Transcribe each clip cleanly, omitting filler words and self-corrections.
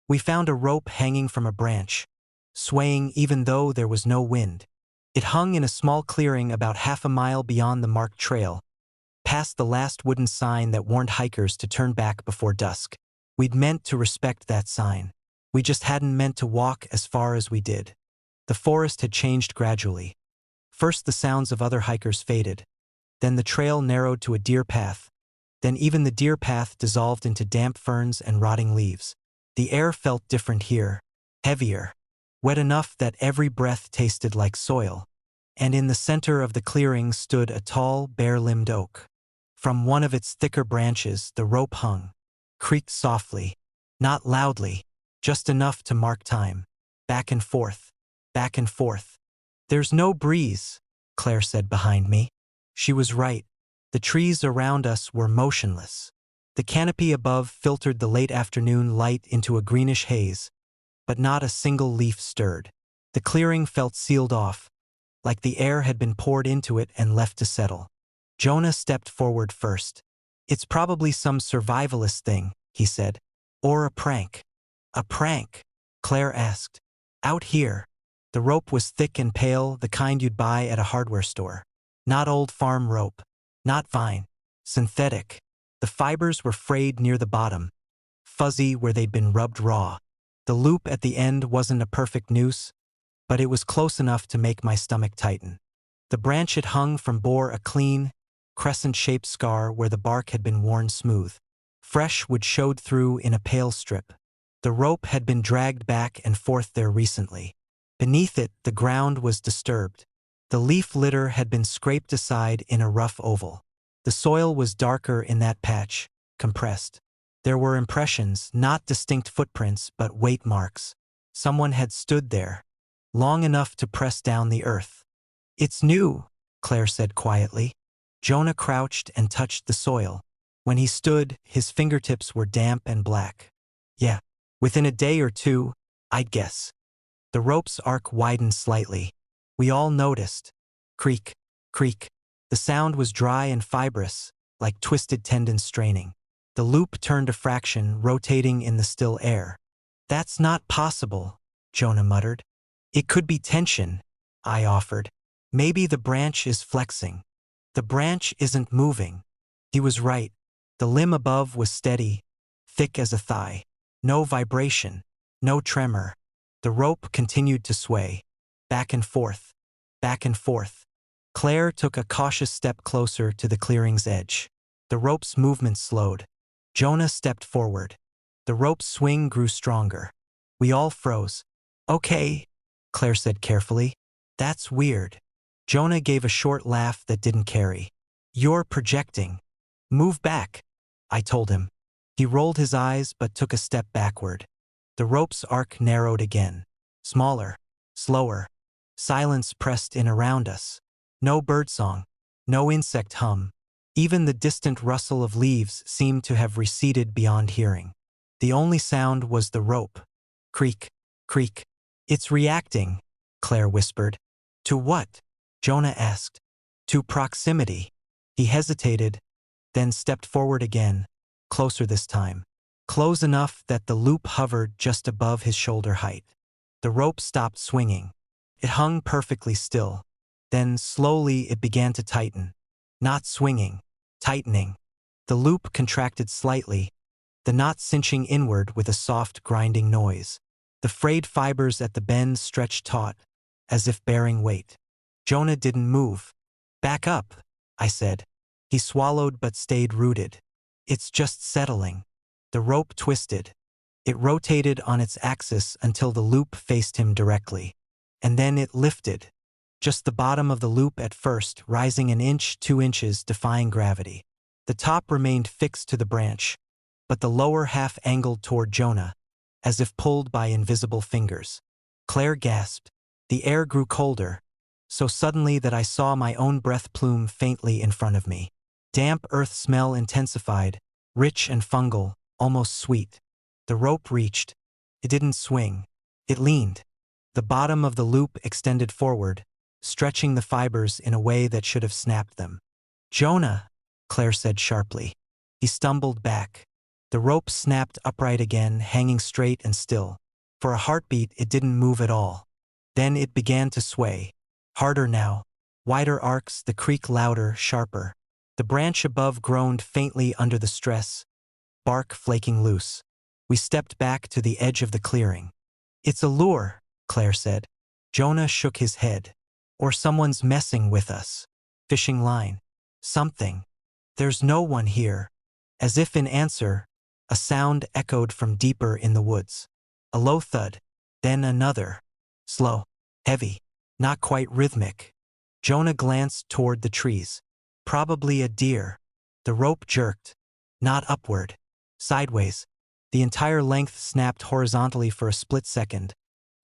We found a rope hanging from a branch, swaying even though there was no wind. It hung in a small clearing about half a mile beyond the marked trail, past the last wooden sign that warned hikers to turn back before dusk. We'd meant to respect that sign. We just hadn't meant to walk as far as we did. The forest had changed gradually. First the sounds of other hikers faded. Then the trail narrowed to a deer path. Then even the deer path dissolved into damp ferns and rotting leaves. The air felt different here, heavier, wet enough that every breath tasted like soil. And in the center of the clearing stood a tall, bare-limbed oak. From one of its thicker branches, the rope hung, creaked softly, not loudly, just enough to mark time. Back and forth, back and forth. "There's no breeze," Claire said behind me. She was right. The trees around us were motionless. The canopy above filtered the late afternoon light into a greenish haze, but not a single leaf stirred. The clearing felt sealed off, like the air had been poured into it and left to settle. Jonah stepped forward first. "It's probably some survivalist thing," he said. "Or a prank." "A prank?" Claire asked. "Out here." The rope was thick and pale, the kind you'd buy at a hardware store. Not old farm rope. Not vine. Synthetic. The fibers were frayed near the bottom, fuzzy where they'd been rubbed raw. The loop at the end wasn't a perfect noose, but it was close enough to make my stomach tighten. The branch it hung from bore a clean, crescent-shaped scar where the bark had been worn smooth. Fresh wood showed through in a pale strip. The rope had been dragged back and forth there recently. Beneath it, the ground was disturbed. The leaf litter had been scraped aside in a rough oval. The soil was darker in that patch, compressed. There were impressions, not distinct footprints, but weight marks. Someone had stood there, long enough to press down the earth. "It's new," Claire said quietly. Jonah crouched and touched the soil. When he stood, his fingertips were damp and black. "Yeah, within a day or two, I'd guess." The rope's arc widened slightly. We all noticed. Creak, creak. The sound was dry and fibrous, like twisted tendons straining. The loop turned a fraction, rotating in the still air. "That's not possible," Jonah muttered. "It could be tension," I offered. "Maybe the branch is flexing." "The branch isn't moving." He was right. The limb above was steady, thick as a thigh. No vibration, no tremor. The rope continued to sway, back and forth, back and forth. Claire took a cautious step closer to the clearing's edge. The rope's movement slowed. Jonah stepped forward. The rope's swing grew stronger. We all froze. "Okay," Claire said carefully. "That's weird." Jonah gave a short laugh that didn't carry. "You're projecting." "Move back," I told him. He rolled his eyes but took a step backward. The rope's arc narrowed again. Smaller, slower. Silence pressed in around us. No birdsong, no insect hum. Even the distant rustle of leaves seemed to have receded beyond hearing. The only sound was the rope. Creak, creak. "It's reacting," Claire whispered. "To what?" Jonah asked. "To proximity." He hesitated, then stepped forward again, closer this time. Close enough that the loop hovered just above his shoulder height. The rope stopped swinging. It hung perfectly still. Then, slowly, it began to tighten. Not swinging, tightening. The loop contracted slightly, the knot cinching inward with a soft, grinding noise. The frayed fibers at the bend stretched taut, as if bearing weight. Jonah didn't move. "Back up," I said. He swallowed but stayed rooted. "It's just settling." The rope twisted. It rotated on its axis until the loop faced him directly. And then it lifted. Just the bottom of the loop at first, rising an inch, 2 inches, defying gravity. The top remained fixed to the branch, but the lower half angled toward Jonah, as if pulled by invisible fingers. Claire gasped. The air grew colder, so suddenly that I saw my own breath plume faintly in front of me. Damp earth smell intensified, rich and fungal, almost sweet. The rope reached. It didn't swing. It leaned. The bottom of the loop extended forward, stretching the fibers in a way that should have snapped them. "Jonah," Claire said sharply. He stumbled back. The rope snapped upright again, hanging straight and still. For a heartbeat, it didn't move at all. Then it began to sway. Harder now. Wider arcs, the creak louder, sharper. The branch above groaned faintly under the stress, bark flaking loose. We stepped back to the edge of the clearing. "It's a lure," Claire said. Jonah shook his head. "Or someone's messing with us. Fishing line. Something. There's no one here." As if in answer, a sound echoed from deeper in the woods. A low thud, then another. Slow, heavy, not quite rhythmic. Jonah glanced toward the trees. Probably a deer. The rope jerked. Not upward. Sideways. The entire length snapped horizontally for a split second,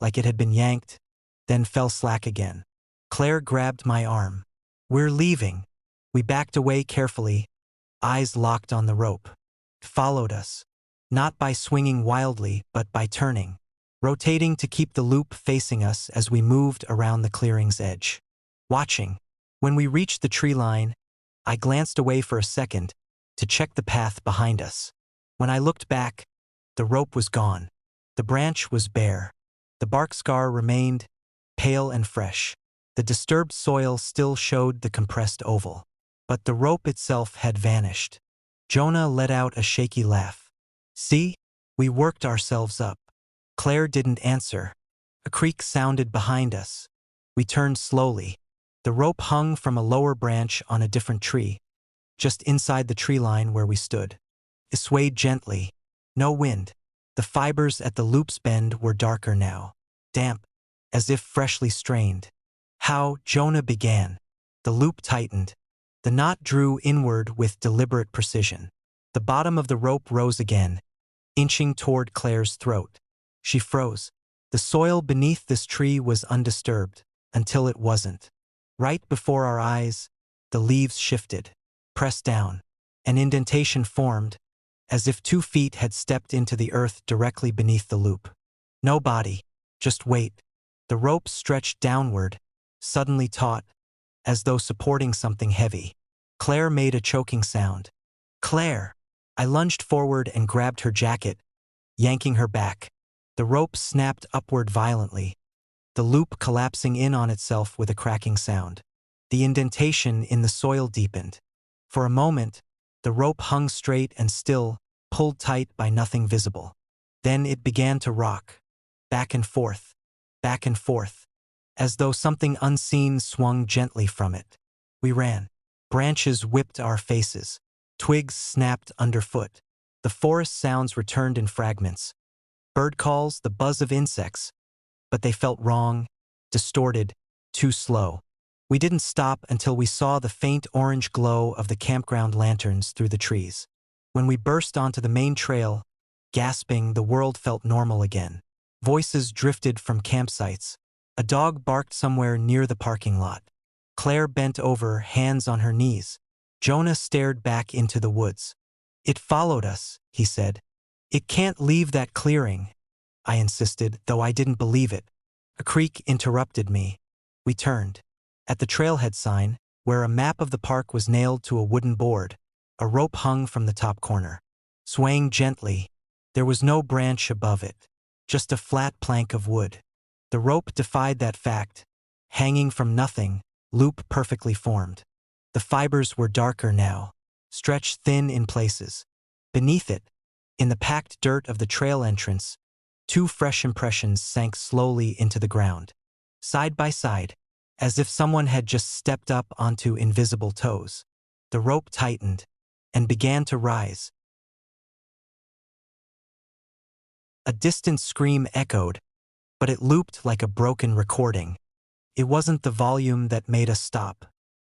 like it had been yanked, then fell slack again. Claire grabbed my arm. "We're leaving." We backed away carefully, eyes locked on the rope. It followed us. Not by swinging wildly, but by turning, rotating to keep the loop facing us as we moved around the clearing's edge. Watching. When we reached the tree line, I glanced away for a second to check the path behind us. When I looked back, the rope was gone. The branch was bare. The bark scar remained, pale and fresh. The disturbed soil still showed the compressed oval. But the rope itself had vanished. Jonah let out a shaky laugh. "See? We worked ourselves up." Claire didn't answer. A creak sounded behind us. We turned slowly. The rope hung from a lower branch on a different tree, just inside the tree line where we stood. It swayed gently. No wind. The fibers at the loop's bend were darker now, damp, as if freshly strained. "How?" Jonah began. The loop tightened. The knot drew inward with deliberate precision. The bottom of the rope rose again, inching toward Claire's throat. She froze. The soil beneath this tree was undisturbed, until it wasn't. Right before our eyes, the leaves shifted, pressed down. An indentation formed, as if 2 feet had stepped into the earth directly beneath the loop. No body, just weight. The rope stretched downward, suddenly taut, as though supporting something heavy. Claire made a choking sound. "Claire!" I lunged forward and grabbed her jacket, yanking her back. The rope snapped upward violently, the loop collapsing in on itself with a cracking sound. The indentation in the soil deepened. For a moment, the rope hung straight and still, pulled tight by nothing visible. Then it began to rock, back and forth, as though something unseen swung gently from it. We ran. Branches whipped our faces. Twigs snapped underfoot. The forest sounds returned in fragments. Bird calls, the buzz of insects. But they felt wrong, distorted, too slow. We didn't stop until we saw the faint orange glow of the campground lanterns through the trees. When we burst onto the main trail, gasping, the world felt normal again. Voices drifted from campsites. A dog barked somewhere near the parking lot. Claire bent over, hands on her knees. Jonah stared back into the woods. "It followed us," he said. "It can't leave that clearing," I insisted, though I didn't believe it. A creak interrupted me. We turned. At the trailhead sign, where a map of the park was nailed to a wooden board, a rope hung from the top corner. Swaying gently, there was no branch above it, just a flat plank of wood. The rope defied that fact, hanging from nothing, loop perfectly formed. The fibers were darker now, stretched thin in places. Beneath it, in the packed dirt of the trail entrance, 2 fresh impressions sank slowly into the ground. Side by side, as if someone had just stepped up onto invisible toes. The rope tightened and began to rise. A distant scream echoed, but it looped like a broken recording. It wasn't the volume that made us stop.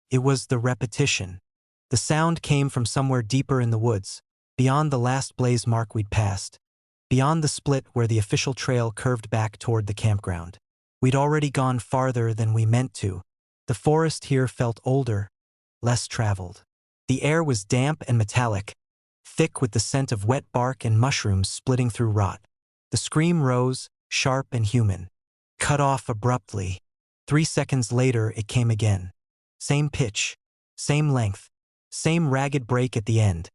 It was the repetition. The sound came from somewhere deeper in the woods, beyond the last blaze mark we'd passed, beyond the split where the official trail curved back toward the campground. We'd already gone farther than we meant to. The forest here felt older, less traveled. The air was damp and metallic, thick with the scent of wet bark and mushrooms splitting through rot. The scream rose, sharp and human, cut off abruptly. 3 seconds later it came again. Same pitch, same length, same ragged break at the end.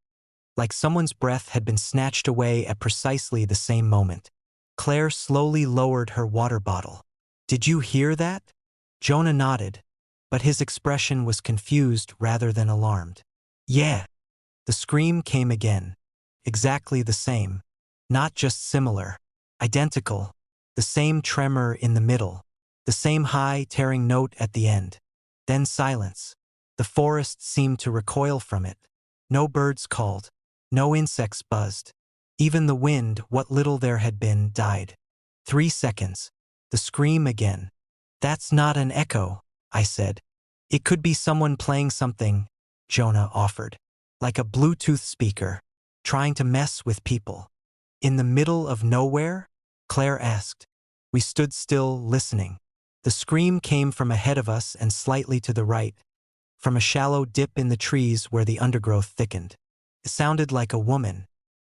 like someone's breath had been snatched away at precisely the same moment. Claire slowly lowered her water bottle. "Did you hear that?" Jonah nodded, but his expression was confused rather than alarmed. "Yeah." The scream came again. Exactly the same. Not just similar. Identical. The same tremor in the middle. The same high, tearing note at the end. Then silence. The forest seemed to recoil from it. No birds called. No insects buzzed. Even the wind, what little there had been, died. 3 seconds. The scream again. "That's not an echo," I said. "It could be someone playing something," Jonah offered. "Like a Bluetooth speaker, trying to mess with people." "In the middle of nowhere?" Claire asked. We stood still, listening. The scream came from ahead of us and slightly to the right, from a shallow dip in the trees where the undergrowth thickened. It sounded like a woman,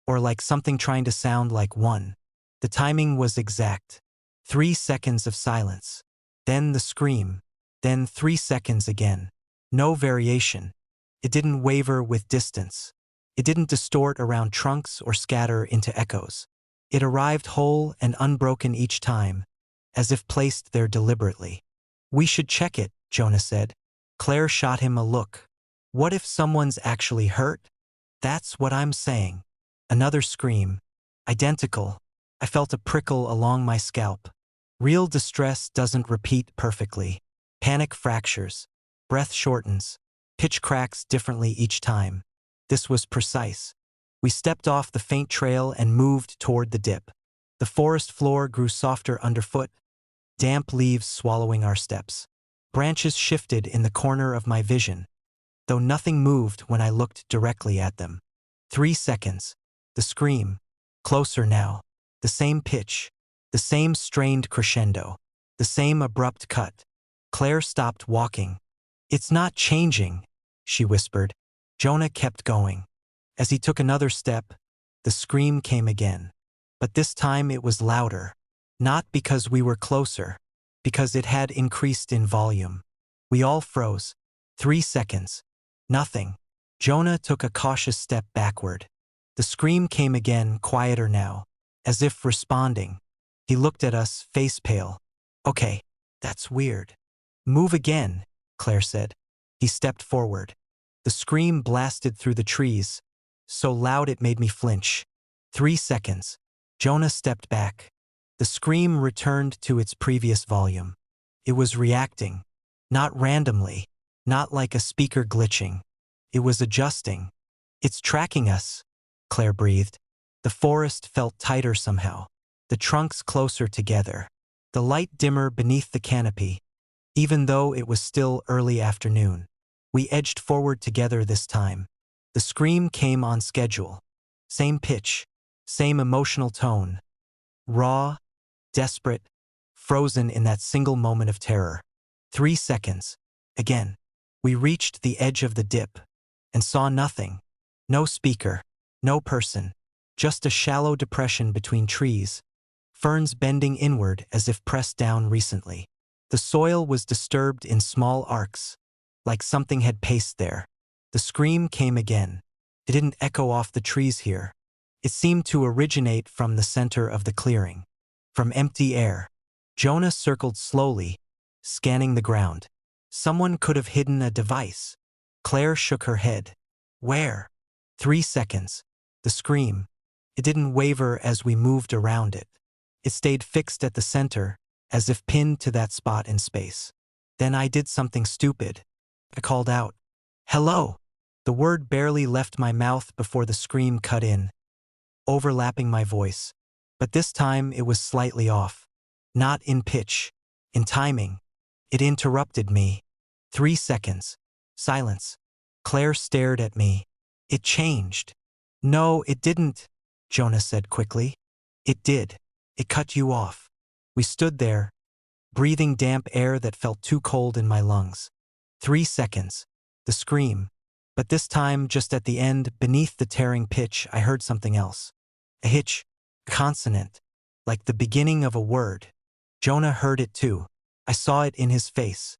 or like something trying to sound like one. The timing was exact. 3 seconds of silence. Then the scream. Then 3 seconds again. No variation. It didn't waver with distance. It didn't distort around trunks or scatter into echoes. It arrived whole and unbroken each time, as if placed there deliberately. "We should check it," Jonah said. Claire shot him a look. "What if someone's actually hurt?" "That's what I'm saying." Another scream. Identical. I felt a prickle along my scalp. Real distress doesn't repeat perfectly. Panic fractures. Breath shortens. Pitch cracks differently each time. This was precise. We stepped off the faint trail and moved toward the dip. The forest floor grew softer underfoot, damp leaves swallowing our steps. Branches shifted in the corner of my vision, though nothing moved when I looked directly at them. 3 seconds. The scream. Closer now. The same pitch. The same strained crescendo. The same abrupt cut. Claire stopped walking. "It's not changing," she whispered. Jonah kept going. As he took another step, the scream came again. But this time it was louder. Not because we were closer, because it had increased in volume. We all froze. 3 seconds. Nothing. Jonah took a cautious step backward. The scream came again, quieter now, as if responding. He looked at us, face pale. "Okay, that's weird." "Move again," Claire said. He stepped forward. The scream blasted through the trees, so loud it made me flinch. 3 seconds. Jonah stepped back. The scream returned to its previous volume. It was reacting. Not randomly. Not like a speaker glitching. It was adjusting. "It's tracking us," Claire breathed. The forest felt tighter somehow. The trunks closer together. The light dimmer beneath the canopy, even though it was still early afternoon. We edged forward together this time. The scream came on schedule. Same pitch. Same emotional tone. Raw, desperate, frozen in that single moment of terror. 3 seconds. Again. We reached the edge of the dip and saw nothing. No speaker. No person. Just a shallow depression between trees. Ferns bending inward as if pressed down recently. The soil was disturbed in small arcs, like something had paced there. The scream came again. It didn't echo off the trees here. It seemed to originate from the center of the clearing. From empty air. Jonah circled slowly, scanning the ground. Someone could have hidden a device. Claire shook her head. "Where?" 3 seconds. The scream. It didn't waver as we moved around it. It stayed fixed at the center, as if pinned to that spot in space. Then I did something stupid. I called out, "Hello!" The word barely left my mouth before the scream cut in, overlapping my voice. But this time it was slightly off. Not in pitch. In timing. It interrupted me. 3 seconds. Silence. Claire stared at me. "It changed." "No, it didn't," Jonah said quickly. "It did. It cut you off." We stood there, breathing damp air that felt too cold in my lungs. 3 seconds. The scream. But this time, just at the end, beneath the tearing pitch, I heard something else. A hitch. A consonant. Like the beginning of a word. Jonah heard it too. I saw it in his face.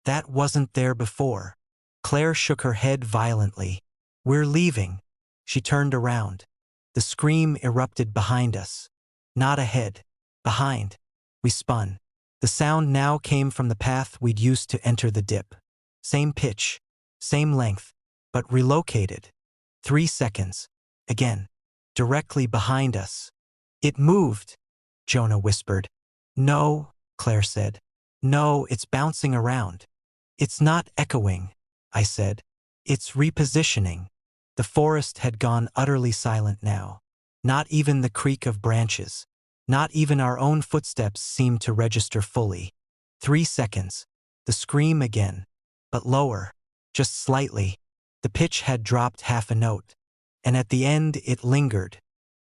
That wasn't there before. Claire shook her head violently. "We're leaving," She turned around. The scream erupted behind us. Not ahead. Behind. We spun. The sound now came from the path we'd used to enter the dip. Same pitch. Same length. But relocated. 3 seconds. Again. Directly behind us. It moved, Jonah whispered. No, Claire said. No, it's bouncing around. It's not echoing, I said. It's repositioning. The forest had gone utterly silent now. Not even the creak of branches. Not even our own footsteps seemed to register fully. 3 seconds. The scream again. But lower. Just slightly. The pitch had dropped half a note. And at the end it lingered.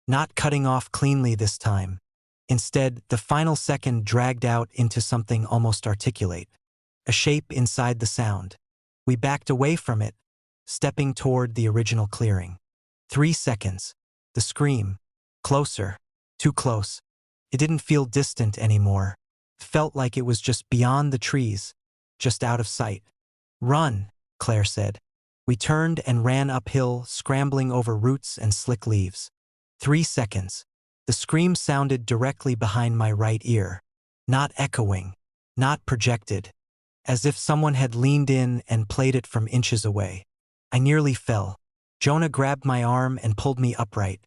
Not cutting off cleanly this time. Instead, the final second dragged out into something almost articulate. A shape inside the sound. We backed away from it, stepping toward the original clearing. 3 seconds. The scream. Closer. Too close. It didn't feel distant anymore. It felt like it was just beyond the trees, just out of sight. Run, Claire said. We turned and ran uphill, scrambling over roots and slick leaves. 3 seconds. The scream sounded directly behind my right ear. Not echoing. Not projected. As if someone had leaned in and played it from inches away. I nearly fell. Jonah grabbed my arm and pulled me upright.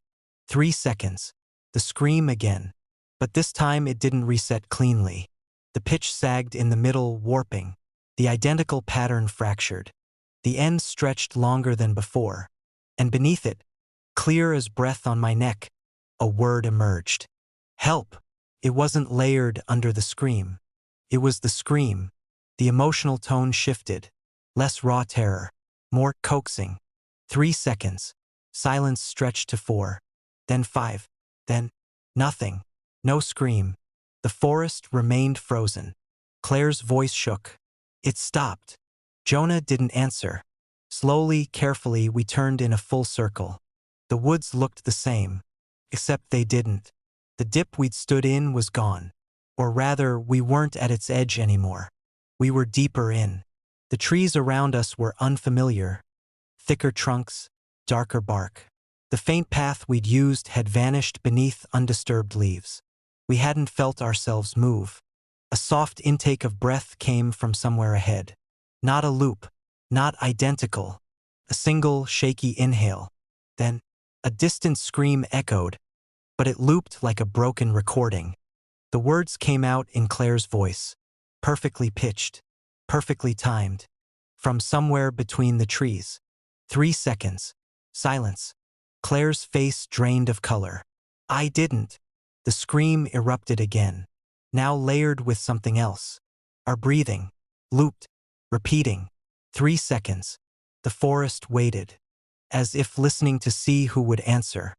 3 seconds. The scream again. But this time it didn't reset cleanly. The pitch sagged in the middle, warping. The identical pattern fractured. The end stretched longer than before. And beneath it, clear as breath on my neck, a word emerged. Help! It wasn't layered under the scream. It was the scream. The emotional tone shifted. Less raw terror. More coaxing. 3 seconds. Silence stretched to 4. Then 5. Then nothing. No scream. The forest remained frozen. Claire's voice shook. It stopped. Jonah didn't answer. Slowly, carefully, we turned in a full circle. The woods looked the same. Except they didn't. The dip we'd stood in was gone. Or rather, we weren't at its edge anymore. We were deeper in. The trees around us were unfamiliar. Thicker trunks, darker bark. The faint path we'd used had vanished beneath undisturbed leaves. We hadn't felt ourselves move. A soft intake of breath came from somewhere ahead. Not a loop. Not identical. A single, shaky inhale. Then, a distant scream echoed, but it looped like a broken recording. The words came out in Claire's voice, perfectly pitched, perfectly timed, from somewhere between the trees. 3 seconds. Silence. Claire's face drained of color. I didn't. The scream erupted again, now layered with something else. Our breathing. Looped. Repeating. 3 seconds. The forest waited, as if listening to see who would answer.